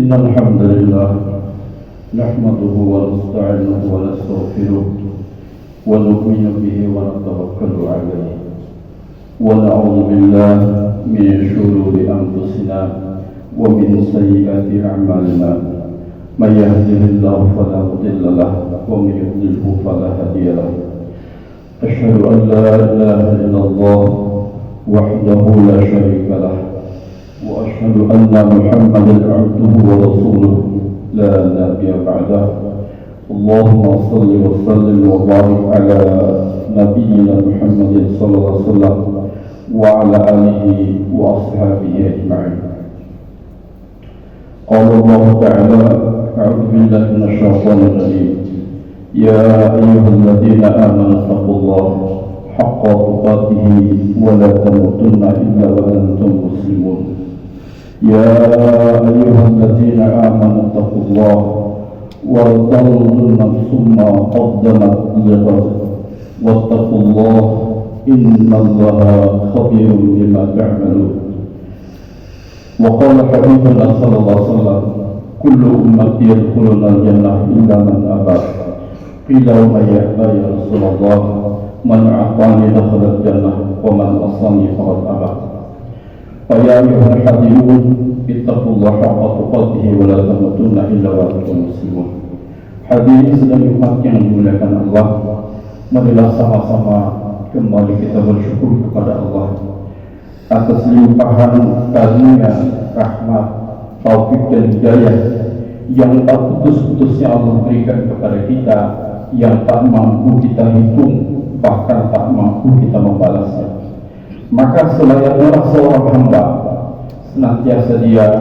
إن الحمد لله نحمده ونستعينه ونستغفره ونؤمن به ونتوكل عليه ونعوذ بالله من شرور أنفسنا ومن سيئات أعمالنا من يهده الله فلا مضل له ومن يضلله فلا هادي له أشهد أن لا إله إلا الله وحده لا شريك له وأشهد أن محمدا عبده ورسوله لا نبي بعده اللهم صل وسلم وبارك على نبينا محمد صلى الله عليه وسلم وعلى آله وأصحابه أجمعين. قال الله تعالى أعوذ بالله من الشيطان الرجيم يا أيها الذين آمنوا اتقوا الله حق تقاته ولا تموتن إلا وأنتم مسلمون. يا أيها الذين آمنوا اتقوا الله ولتنظر نفس ما قدمت لغد واتقوا الله إن الله خبير بما تعملون. وقال حبيبنا صلى الله عليه وسلم كل أمتي يدخلون الجنة إلا من أبى. قيل ومن يأبى يا رسول الله؟ من أعطاني دخل الجنة ومن عصاني فقد أبى. فيا أيها الحاضرون اتقوا الله حق تقاته ولا تموتن إلا وأنتم مسلمون. Hadirin sedang umat yang dimuliakan Allah, marilah sama-sama kembali kita bersyukur kepada Allah atas limpahan karunia, rahmat, taufik dan hidayah yang tak putus-putusnya Allah berikan kepada kita, yang tak mampu kita hitung, bahkan tak mampu kita membalasnya. Maka selayaknya seorang hamba senantiasa dia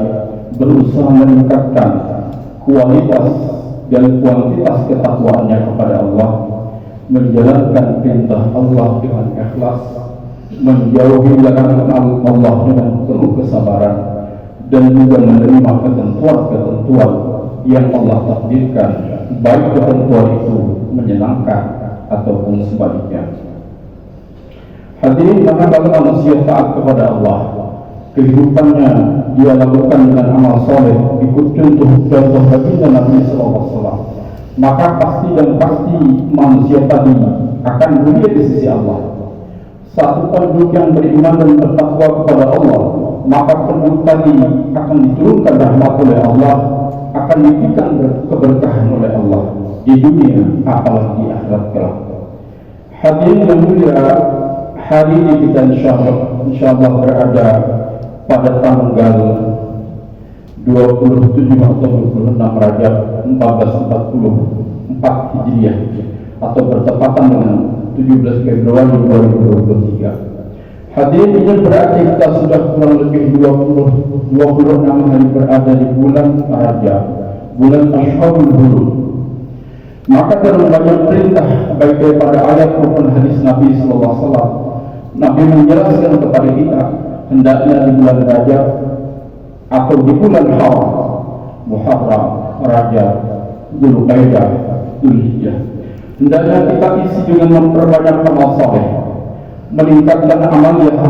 berusaha meningkatkan kualitas dan kuantitas ketakwaannya kepada Allah, menjalankan perintah Allah dengan ikhlas, menjauhi larangan Allah dengan penuh kesabaran, dan juga menerima ketentuan-ketentuan yang Allah takdirkan, baik ketentuan itu menyenangkan ataupun sebaliknya. Hadirin, manakala manusia taat kepada Allah, kehidupannya dia lakukan dengan amal soleh, ikut contoh baginda Nabi SAW, maka pasti dan pasti manusia tadi akan mulia di sisi Allah. Satu penduduk yang beriman dan bertakwa kepada Allah, maka penduduk tadi akan diturunkan rahmat oleh Allah, akan diberikan keberkahan oleh Allah di dunia apalagi di akhirat kelak. Hadirin yang mulia, hari ini kita insyaallah berada pada tanggal 27 atau 26 Rajab 1444 Hijriah atau bertepatan dengan 17 Februari 2023. Hadirin, ini berarti kita sudah kurang lebih 26 hari berada di bulan Rajab, bulan Ashhurul Hurum. Maka dalam banyak perintah baik daripada ayat maupun hadis Nabi sallallahu alaihi wasallam, Nabi menjelaskan kepada kita hendaknya di bulan Rajab atau di bulan Haram, Muharram, Rajab, Dzulqa'dah, Dzulhijjah, hendaknya kita isi dengan memperbanyak amal saleh, meningkatkan amaliyah,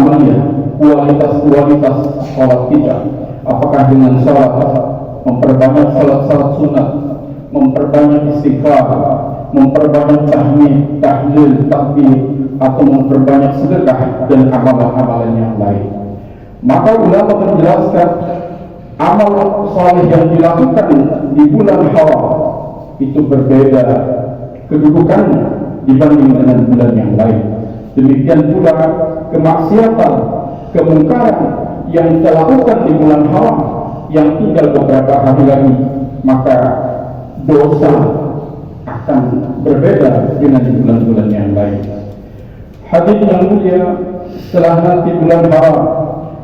kualitas salat kita, apakah dengan salat, memperbanyak salat sunat, memperbanyak istighfar, memperbanyak tahmid, tahlil, takbir, atau memperbanyak sedekah dan amalan-amalan yang lain. Maka ulama menjelaskan amal saleh yang dilakukan di bulan Haram itu berbeda kedudukannya dibanding dengan bulan yang lain. Demikian pula kemaksiatan, kemungkaran yang dilakukan di bulan Haram yang tinggal beberapa hari lagi, maka dosa akan berbeda dengan di bulan-bulan yang lain. Hadirin yang mulia, setelah nanti bulan Haram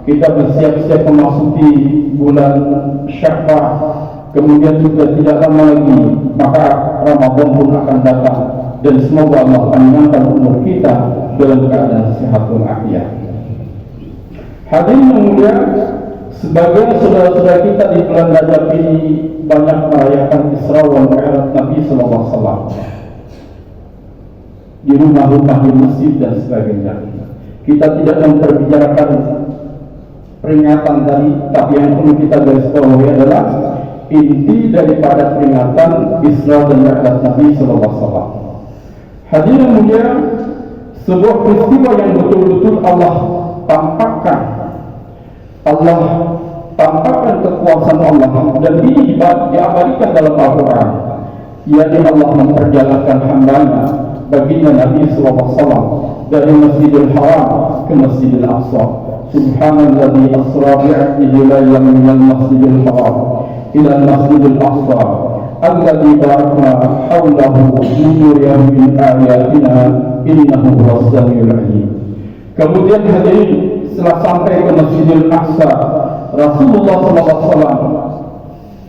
kita bersiap-siap memasuki bulan Syawal, kemudian juga tidak lama lagi maka Ramadan pun akan datang, dan semoga Allah panjangkan umur kita dalam keadaan sehat walafiat. Hadirin yang mulia, sebagian saudara-saudara kita di bulan Rajab ini banyak merayakan Isra wal Mi'raj Nabi sallallahu alaihi wasallam di rumah-rumah, di masjid dan sebagainya. Kita tidak memperbicarakan peringatan tadi, tapi yang perlu kita garis bawahi adalah inti daripada peringatan Isra dan Mi'raj Nabi sallallahu alaihi wasallam. Hadirin mulia, sebuah peristiwa yang betul-betul Allah tampakkan kekuasaan Allah, dan ini diabadikan dalam Al-Quran, yakni Allah memperjalankan hambanya baginda Nabi SAW dari Masjidil Haram ke Masjidil Aqsa. Subhanalladzi asra bi'abdihi laylan minal Masjidil Haram ila Masjidil Aqsa alladzi barakna hawlahu linuriyahu min ayatina innahu huwas samiul alim. Kemudian hadirin, setelah sampai ke Masjidil Aqsa, Rasulullah SAW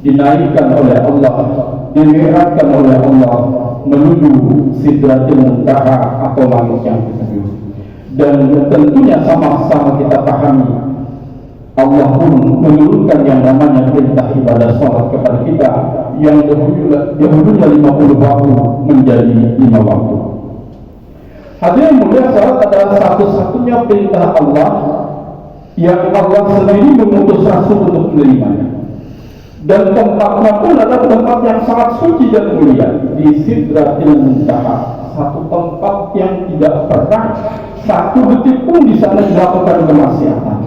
dinaikkan oleh Allah, dimi'rajkan oleh Allah menuju Sidratul Muntaha atau langit yang ketujuh. Dan tentunya sama-sama kita pahami, Allah pun menurunkan yang namanya perintah ibadah salat kepada kita, yang dahulunya 50 waktu menjadi 5 waktu. Hadirin mulia, salat adalah satu-satunya perintah Allah yang Allah sendiri mengutus Rasul untuk menerimanya. Dan tempatnya pun adalah tempat yang sangat suci dan mulia, di Sidratul Muntaha, satu tempat yang tidak pernah satu detik pun di sana dilakukan kemaksiatan.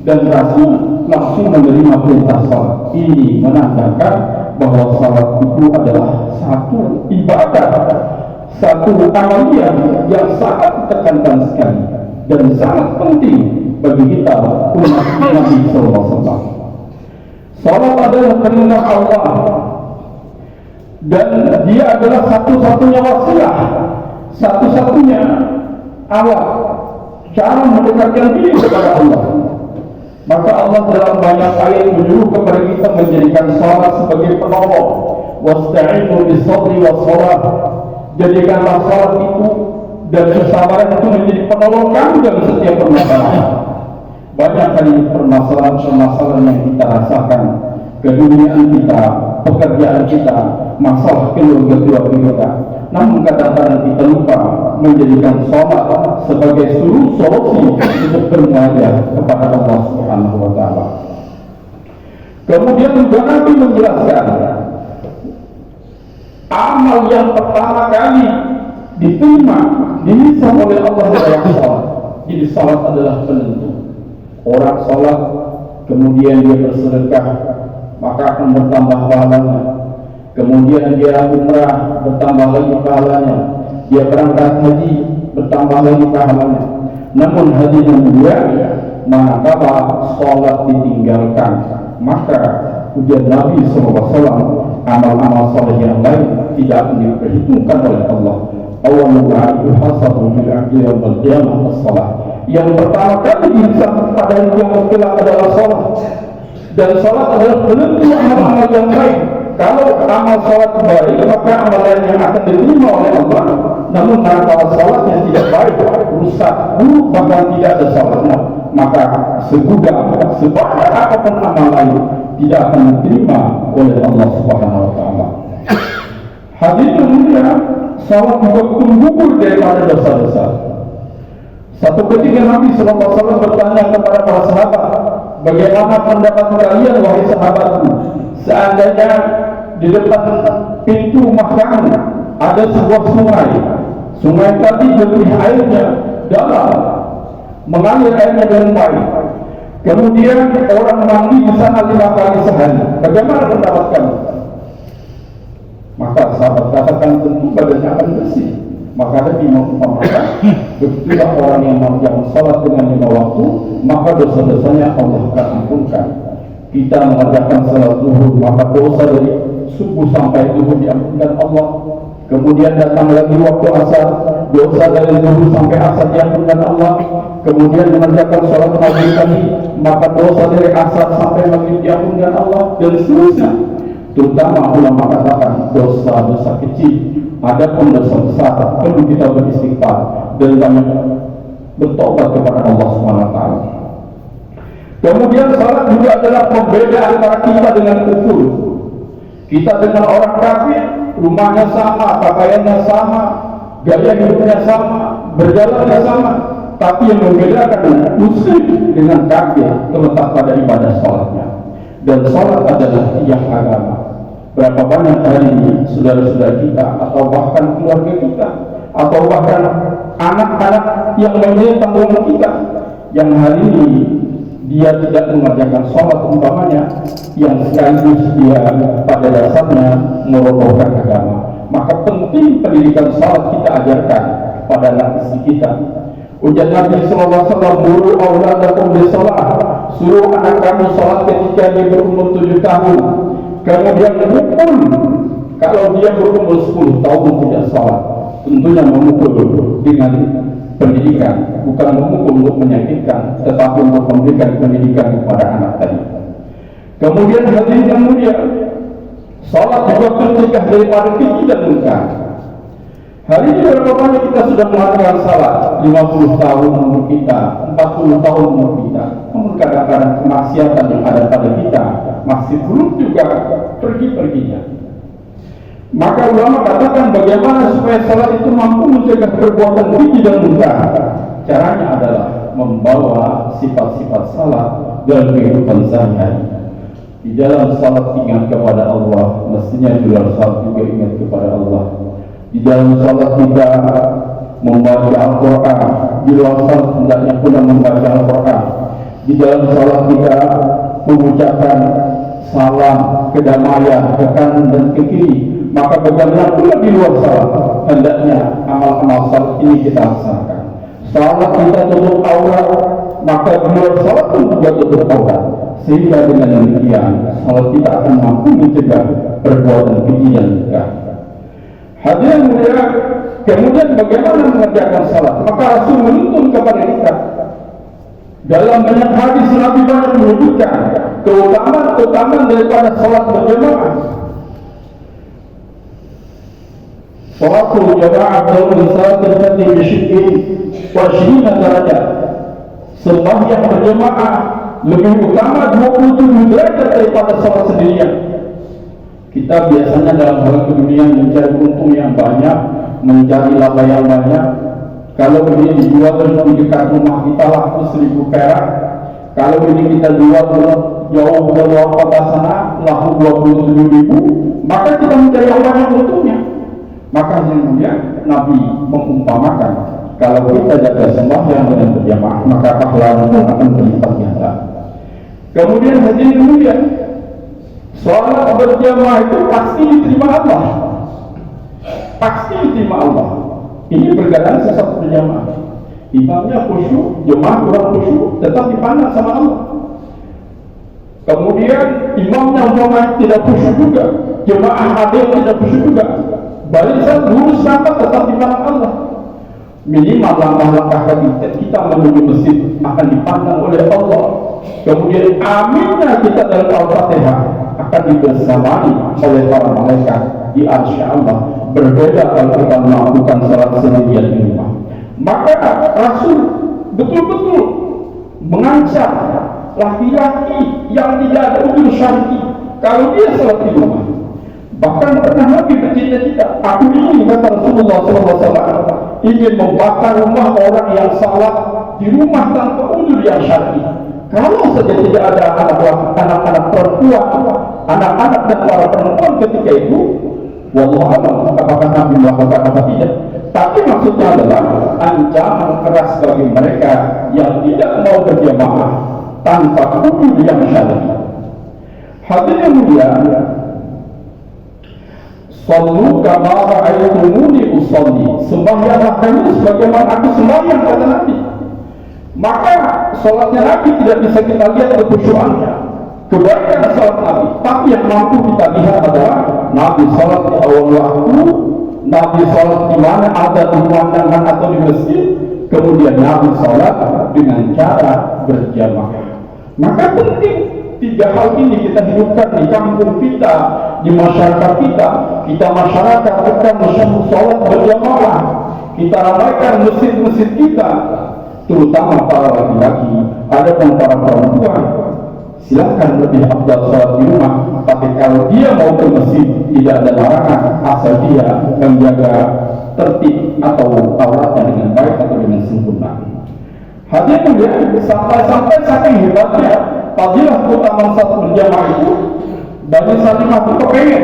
Dan Rasul langsung menerima perintah salat. Ini menandakan bahwa salat itu adalah satu ibadah, satu amaliyah yang sangat ditekankan sekali dan sangat penting bagi kita umat Nabi SAW. Salat adalah perintah Allah, dan dia adalah satu-satunya wasilah, satu-satunya alat cara mendekatkan diri kepada Allah. Maka Allah dalam banyak ayat menyuruh kepada kita menjadikan salat sebagai penolong. Wasta'inu bis-sabri was-shalah. Jadikanlah salat itu dan kesabaran itu menjadi penolong kami dalam setiap permasalahan. Banyak kali permasalahan yang kita rasakan, keduniaan kita, pekerjaan kita, masalah keluarga kita. Namun kadang-kadang kita lupa menjadikan salat sebagai solusi untuk bermunajat kepada Allah Subhanahu wa taala. Kemudian juga Nabi menjelaskan, amal yang pertama kali diterima dihisab oleh Allah adalah salat. Jadi salat adalah penentu. Orang salat kemudian dia bersedekah, maka akan bertambah pahalanya. Kemudian dia umrah, bertambah lagi pahalanya. Dia berangkat haji, bertambah lagi pahalanya. Namun hadirin mulia, manakala salat ditinggalkan, maka ujian Nabi SAW, amal-amal saleh yang lain tidak akan diperhitungkan oleh Allah. Allah mengatakan hasabu bil aqli wal qiyamah as-salat. Yang pertama kali dihisab pada yang kelak adalah salat. Dan salat adalah penentu amal-amal yang baik. Kalau amal salat baik, maka amal lain yang akan diterima oleh Allah. Namun kalau salatnya tidak baik, rusak, buruk, bahkan tidak ada salatnya, maka segudang, sebanyak apapun amal lain tidak akan diterima oleh Allah Subhanahu wa taala. Hadirin mulia, salat juga penggugur daripada dosa-dosa. Satu ketika Nabi SAW bertanya kepada para sahabat, bagaimana pendapat kalian wahai sahabatku, seandainya di depan pintu Makkah ada sebuah sungai. Sungai tadi jernih airnya dalam, mengalir airnya dengan baik. Kemudian orang mandi di sana 5 kali sehari. Bagaimana pendapat kamu? Maka sahabat katakan tentu badannya akan bersih. Maka ada mengatakan begitulah orang yang salat dengan 5 waktu, maka dosa-dosanya Allah akan ampunkan. Kita mengerjakan salat zuhur, maka dosa dari subuh sampai zuhur diampunkan Allah. Kemudian datang lagi waktu asar, dosa dari zuhur sampai asar diampunkan Allah. Kemudian mengerjakan salat maghrib tadi, maka dosa dari asar sampai maghrib diampunkan Allah, dan seterusnya. Terutama ulama katakan dosa-dosa kecil, adapun dosa besar perlu kita beristighfar dan banyak bertobat kepada Allah SWT. Kemudian salat juga adalah pembeda antara kita dengan kufur. Kita dengan orang kafir, rumahnya sama, pakaiannya sama, gaya hidupnya sama, berjalannya sama, tapi yang membedakan muslim dengan kafir terletak pada ibadah salatnya. dan sholat adalah tiang agama. Berapa banyak hari ini saudara-saudara kita atau bahkan keluarga kita atau bahkan anak-anak yang menjadi tanggungan kita yang hari ini dia tidak mengerjakan sholat umpamanya, yang sekaligus dia pada dasarnya merobohkan agama. Maka penting pendidikan sholat kita ajarkan pada anak istri kita. Ujar Nabi SAW, "Muru auladakum bisalah." Suruh anak kamu sholat ketika dia berumur 7 tahun. Kemudian memukul kalau dia berumur 10 tahun tidak sholat. Tentunya memukul dengan pendidikan, bukan memukul untuk menyakitkan, tetapi untuk memberikan pendidikan kepada anak tadi. Kemudian hadirin yang mulia, sholat juga mencegah daripada keji dan munkar. Hari ini berapa banyak kita sudah melakukan salat? 50 tahun umur kita, 40 tahun umur kita. Namun kadang-kadang kemaksiatan yang ada pada kita masih belum juga pergi-perginya. Maka ulama katakan bagaimana supaya salat itu mampu mencegah perbuatan keji dan munkar. Caranya adalah membawa sifat-sifat salat dalam kehidupan sehari-hari. Di dalam salat ingat kepada Allah, mestinya di luar salat juga ingat kepada Allah. Di dalam salat kita membaca Al-Quran, di luar salat hendaknya pula membaca Al-Quran. Di dalam salat kita mengucapkan salam, kedamaian ke kanan dan ke kiri. Maka bagaimana pula di luar salat hendaknya amal-amal salat ini kita laksanakan. Salat kita tutup aurat, maka di luar salat pun juga tutup aurat. Sehingga dengan demikian salat kita akan mampu mencegah perbuatan keji dan munkar. Hadirin mulia, kemudian bagaimana mengerjakan salat? Maka Rasul menuntun kepada kita. Dalam banyak hadis Nabi banyak menyebutkan keutamaan daripada salat berjamaah. Salatul jamaah dalam salat terjadi bisyidin wa 20 derajat. Sembahyang berjamaah lebih utama 27 derajat daripada salat sendirian. Kita biasanya dalam hal keduniaan mencari untung yang banyak, mencari laba yang banyak. Kalau ini dijual di dekat rumah kita laku 1000 perak. Kalau ini kita jual jauh ke luar kota sana laku 27.000, maka kita mencari yang banyak untungnya. Maka yang mulia Nabi mengumpamakan kalau kita jaga sembahyang dengan berjamaah maka pahala pun akan berlipat ganda. Kemudian hadirin mulia, salat berjamaah itu pasti diterima Allah. Pasti diterima Allah. Ini berkaitan sesat berjamaah. Imamnya khusyuk, jemaah kurang khusyuk, tetap dipandang sama Allah. Kemudian imamnya umpamanya tidak khusyuk juga, jemaah hadir tidak khusyuk juga. Barisan lurus rapat tetap dipandang Allah. Minimal langkah-langkah kita menuju masjid akan dipandang oleh Allah. Kemudian aminnya kita dalam Al-Fatihah akan dibersamai oleh para malaikat di arsy Allah. Berbeda kalau kita melakukan salat sendirian di rumah. Maka Rasul betul-betul mengancam laki-laki yang tidak ada udzur syar'i kalau dia salat di rumah. Bahkan pernah Nabi bercita-cita, aku ingin, kata Rasulullah SAW, ingin membakar rumah orang yang salat di rumah tanpa udzur yang syar'i. Kalau saja tidak ada anak-anak perempuan, anak-anak dan para perempuan ketika itu, wallahu a'lam apakah Nabi melakukan apa tidak. Tapi maksudnya adalah ancaman keras bagi mereka yang tidak mau berjamaah tanpa udzur yang syar'i. Hadirin yang mulia, sallu kama ra'aytumuni usolli, sembahyanglah kamu sebagaimana aku sembahyang, kata Nabi. Maka salatnya Nabi tidak bisa kita lihat kekhusyuannya, kebaikan salat Nabi. Tapi yang mampu kita lihat adalah Nabi salat di awal waktu, Nabi salat di mana ada pemandangan atau di masjid, kemudian Nabi salat dengan cara berjamaah. Maka penting 3 hal ini kita hidupkan di kampung kita, di masyarakat kita. Kita masyarakat akan salat berjamaah. Kita ramaikan masjid-masjid kita, terutama para laki-laki. Adapun para perempuan, silakan lebih afdal salat di rumah. Tapi kalau dia mau ke masjid tidak ada larangan, asal dia menjaga tertib atau auratnya dengan baik atau dengan sempurna. Hadirin mulia, sampai saking hebatnya fadilah keutamaan salat berjamaah itu, Bani Salimah itu kepengen,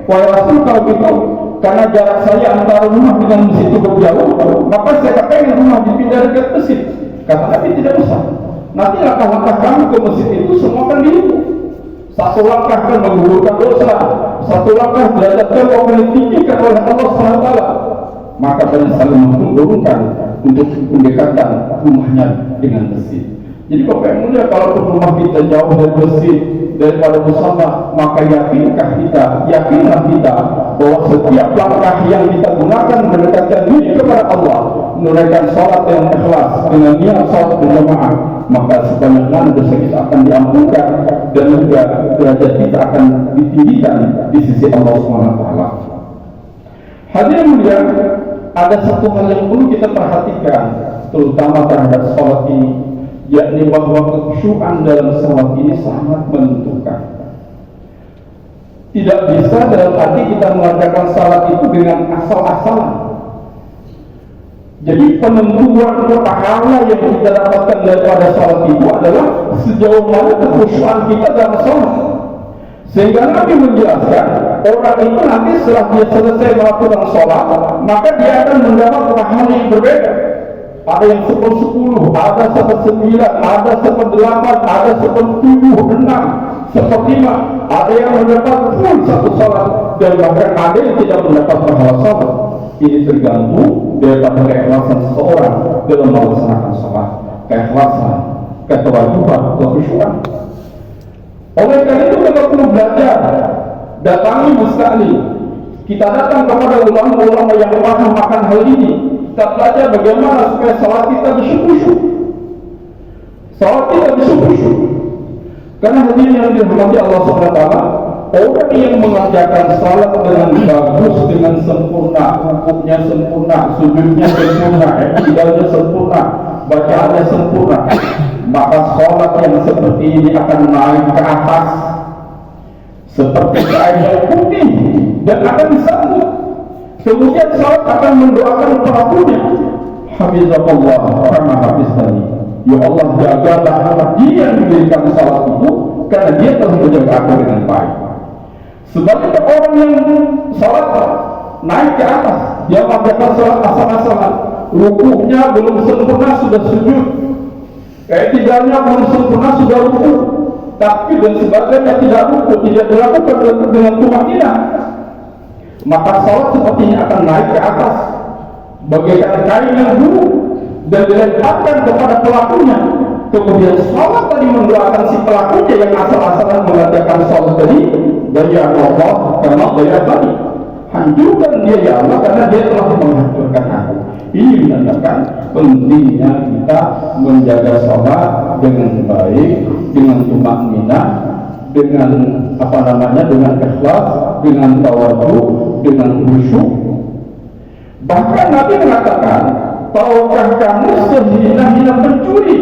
wahai Rasul, kalau gitu karena jarak saya antara rumah dengan masjid itu jauh, maka saya kepengen rumah dipindah dekat masjid. Kata Nabi, tidak usah. Nanti langkah-langkah kamu ke masjid itu semua akan dihitung. Satu langkah akan menggugurkan dosa, satu langkah derajat kamu akan ditinggikan oleh Allah SWT. Maka Bani Salimah menurunkan untuk mendekatkan rumahnya dengan masjid. Jadi Bapak yang mulia, kalau rumah kita jauh dari masjid, daripada bersama, maka yakinlah kita bahwa setiap langkah yang kita gunakan mendekatkan diri kepada Allah, menunaikan sholat yang ikhlas dengan niat sholat berjamaah, maka sebanyak mana dosa kita akan diampunkan dan juga derajat kita akan ditinggikan di sisi Allah SWT. Hadirin mulia, ada satu hal yang perlu kita perhatikan, terutama terhadap sholat ini, yakni bahwa kekhusyuan dalam sholat ini sangat menentukan. Tidak bisa dalam arti kita mengerjakan sholat itu dengan asal-asalan. Jadi penentuan pahala yang kita dapatkan daripada sholat itu adalah sejauh mana kekhusyuan kita dalam sholat. Sehingga Nabi menjelaskan, orang itu nanti setelah dia selesai melakukan sholat, maka dia akan mendapat pahala yang berbeda. Ada yang 10, ada 9, ada 8, ada 7, 6, 5, ada yang mendapat full satu sholat, dan bahkan ada yang tidak mendapat pahala sholat. Ini tergantung daripada keikhlasan seseorang dalam melaksanakan sholat, keikhlasan, kewajiban, kekhusyuan. Oleh karena itu kita perlu belajar, datangi musta'li. Kita datang kepada ulama-ulama yang paham akan hal ini. Kita belajar bagaimana supaya salat kita bersyukur. Salat kita bersyukur. Karena hadirin yang dirahmati Allah SWT, orang yang mengerjakan salat dengan bagus, dengan sempurna, rukuknya sempurna, sujudnya sempurna, i'tidalnya sempurna, bacaannya sempurna, maka sholat yang seperti ini akan naik ke atas seperti air yang putih dan akan disambut. Kemudian sholat akan mendoakan pelakunya, hafizallah kama hafizani, ya Allah jagalah dia yang diberikan sholat itu, karena dia telah menjaga aku dengan baik. Sebaliknya orang yang sholat naik ke atas, dia mengerjakan sholat asal-asalan, rukuknya belum sempurna sudah sujud, i'tidalnya belum sempurna sudah rukuk, takbir dan sebagainya tidak rukuk, tidak dilakukan dengan tumaninah, maka salat seperti ini akan naik ke atas bagaikan kain yang buruk dan dilemparkan kepada pelakunya. Kemudian salat tadi mendoakan si pelakunya yang asal-asalan mengerjakan salat tadi, daya Allah karena daya tadi, hancurkan dia ya Allah karena dia telah menghancurkan aku. Ini menandakan pentingnya kita menjaga sholat dengan baik, dengan tumakninah, dengan dengan ikhlas, dengan tawadhu, dengan khusyuk. Bahkan Nabi mengatakan, tahukah kamu sehina-hina pencuri?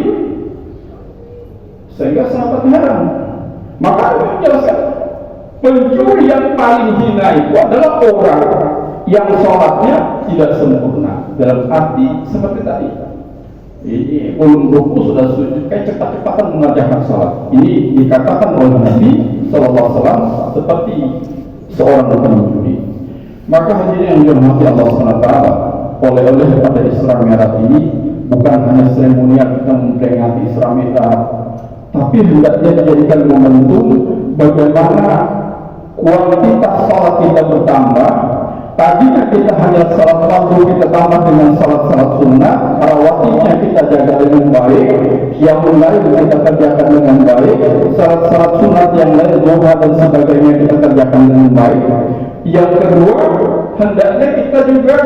Sehingga sahabat heran. Maka Nabi menjelaskan, pencuri yang paling hina itu adalah orang yang sholatnya tidak sempurna, dalam arti seperti tadi, ini belum ruku sudah sujud, kayak cepat-cepatan mengerjakan sholat. Ini dikatakan oleh Nabi SAW seperti seorang pencuri. Maka hadirin yang dirahmati Allah SWT, oleh-oleh pada Isra Mi'raj ini bukan hanya seremonial kita memperingati Isra Mi'raj, tapi hendaknya dijadikan momentum bagaimana kualitas sholat kita bertambah. Tadinya kita hanya salat fardu, kita tambah dengan salat-salat sunnah, rawatibnya kita jaga dengan baik, qiyamul lail kita kerjakan dengan baik, salat-salat sunnah yang lain, duha dan sebagainya kita kerjakan dengan baik. Yang kedua, hendaknya kita juga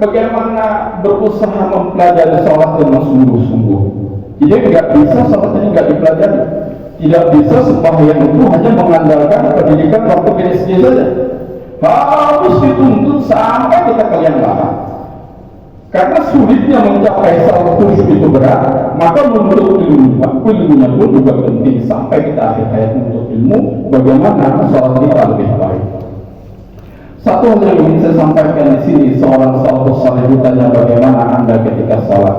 bagaimana berusaha mempelajari salat dengan sungguh-sungguh. Jadi tidak bisa salat ini tidak dipelajari, tidak bisa sembahyang itu hanya mengandalkan pendidikan waktu PSJ saja. Harus dituntut sampai kita kalian lahir. Karena sulitnya mencapai salat khusyuk itu berat, maka menuntut ilmunya pun juga penting sampai kita akhir hayat menuntut ilmu bagaimana salat kita lebih baik. Satu hal yang ingin saya sampaikan di sini, seorang salafus saleh ditanya bagaimana Anda ketika salat.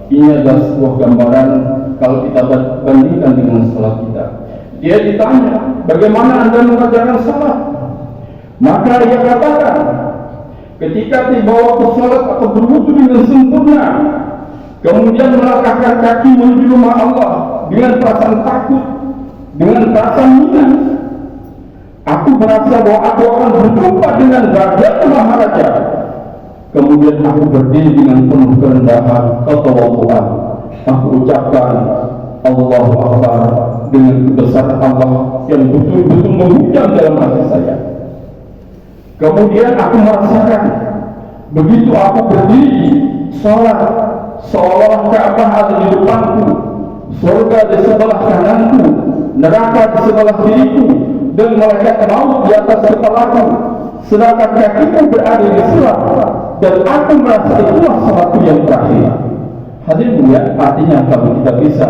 Ini adalah sebuah gambaran kalau kita bandingkan dengan salat kita. Dia ditanya, bagaimana Anda mengajarkan salat? Maka dia katakan, ketika tiba waktu salat atau berwudu dengan sempurna, kemudian melangkahkan kaki menuju rumah Allah dengan perasaan takut, dengan perasaan minat, aku merasa bahwa aku akan berjumpa dengan Raja Maharaja. Kemudian aku berdiri dengan penuh kerendahan, ketawaduan. Aku ucapkan Allahu Akbar dengan kebesaran Allah yang betul-betul menghujam dalam hati saya. Kemudian aku merasakan begitu aku berdiri sholat, seolah Ka'bah ada di depanku, surga di sebelah kananku, neraka di sebelah kiriku, dan malaikat maut di atas kepalaku, sedangkan kakiku berada di sebelah, dan aku merasa itulah salatku yang terakhir. Hadirin mulia, artinya kalau kita bisa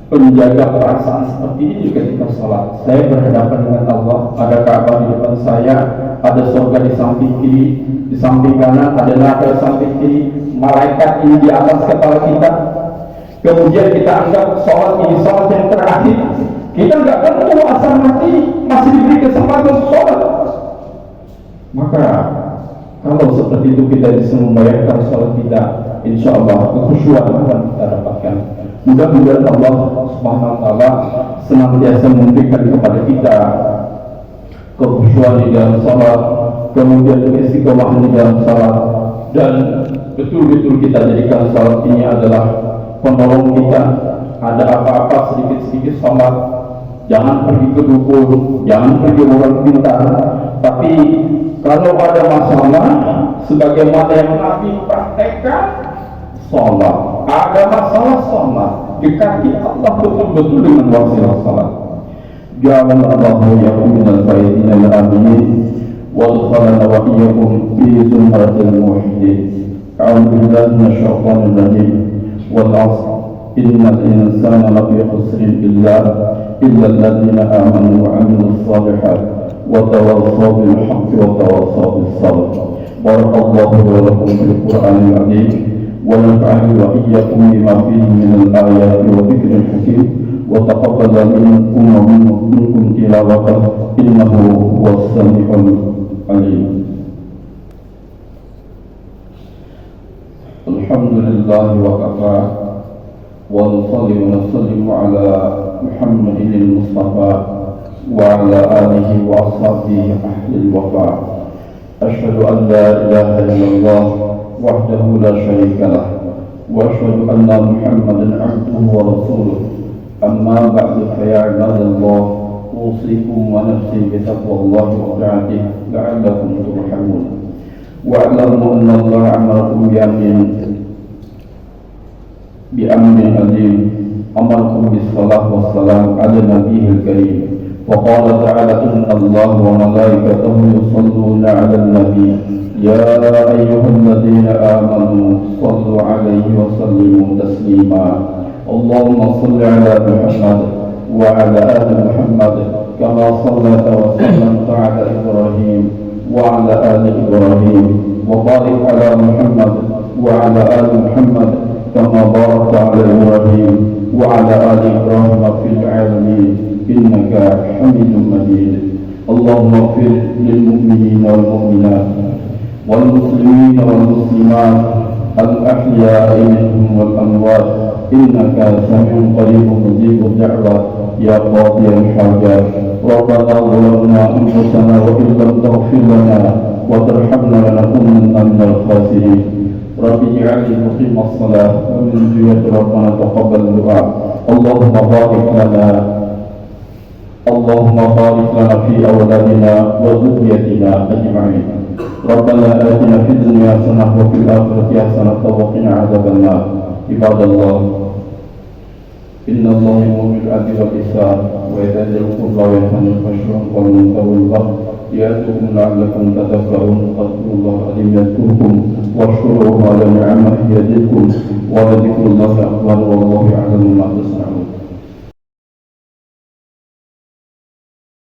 menjaga perasaan seperti ini ketika sholat, saya berhadapan dengan Allah, ada Ka'bah di depan saya, ada surga di samping kiri, di samping kanan, ada neraka di samping kiri, malaikat ini di atas kepala kita. Kemudian kita anggap sholat ini sholat yang terakhir. Kita nggak perlu asal mati masih diberi kesempatan sholat. Maka kalau seperti itu kita bisa membayangkan sholat kita, insya Allah kekhusyuan akan kita dapatkan. Mudah-mudahan Allah Subhanahu wa Ta'ala senantiasa memberikan kepada kita kekhusyuan di dalam salat, kemudian istiqomah di dalam salat, dan betul-betul kita jadikan salat ini adalah penolong kita. Ada apa-apa sedikit-sedikit salat, jangan pergi ke dukun, jangan pergi orang pintar, tapi kalau ada masalah sebagaimana yang Nabi praktekkan, salat. Ada masalah salat, dekati Allah betul-betul dengan wasilah salat. Ja'alana Allahu iyyakum minal faizina al-amin wa adkhalana wa iyyakum fi zumratil muwahhidin. A'udzu billahi minasy syaithanir rajim. Wal 'ashr innal insana lafi khusrin illa alladziina aamanu wa 'amilus shalihaat wa tawassaw bil haqqi wa tawassaw bis sabr. Barakallahu wa lakum fil Qur'anil 'azim. ونفعني وإياكم بما فيه من الآيات وذكر الحكيم وتقبل منكم ومنكم تلاوته إنه هو السميع العليم. الحمد لله وكفى ونصلي ونسلم على محمد المصطفى وعلى آله وأصحابه أهل الوفاء. أشهد أن لا إله إلا الله وحده لا شريك له وأشهد أن محمدا عبده ورسوله. أما بعد فيا عباد الله أوصيكم ونفسي بتقوى الله وطاعته لعلكم ترحمون. واعلموا أن الله أمركم بأمر عظيم، أمركم بالصلاة والسلام على نبيه الكريم، وقال تعالى إن الله وملائكته يصلون على النبي يا أيها الذين آمنوا صلوا عليه وسلموا تسليما. اللهم صل على محمد وعلى آل محمد كما صليت وسلمت على إبراهيم وعلى آل إبراهيم، وبارك على محمد وعلى آل محمد كما باركت على إبراهيم وعلى آل إبراهيم في العالمين إنك حميد مجيد. اللهم اغفر للمؤمنين والمؤمنات والمسلمين والمسلمات الأحياء منهم والأموات إنك سميع قريب مجيب الدعوات يا قاضي الحاجات. ربنا ظلمنا أنفسنا وإن لم تغفر لنا وترحمنا لنكونن من الخاسرين. رب اجعلني مقيم الصلاة ومن ذرية ربنا تقبل الدعاء. اللهم بارك لنا في أولادنا وذريتنا أجمعين. ربنا آتنا في الدنيا حسنة وفي الآخرة حسنة وقنا عذاب النار. عباد الله إن الله يأمر بالعدل والإحسان وإيتاء ذي القربى وينهى عن الفحشاء والمنكر والبغي يعظكم لعلكم تذكرون. فاذكروا الله العظيم يذكركم واشكروه على نعمه يزدكم ولذكر الله أكبر والله يعلم ما تصنعون.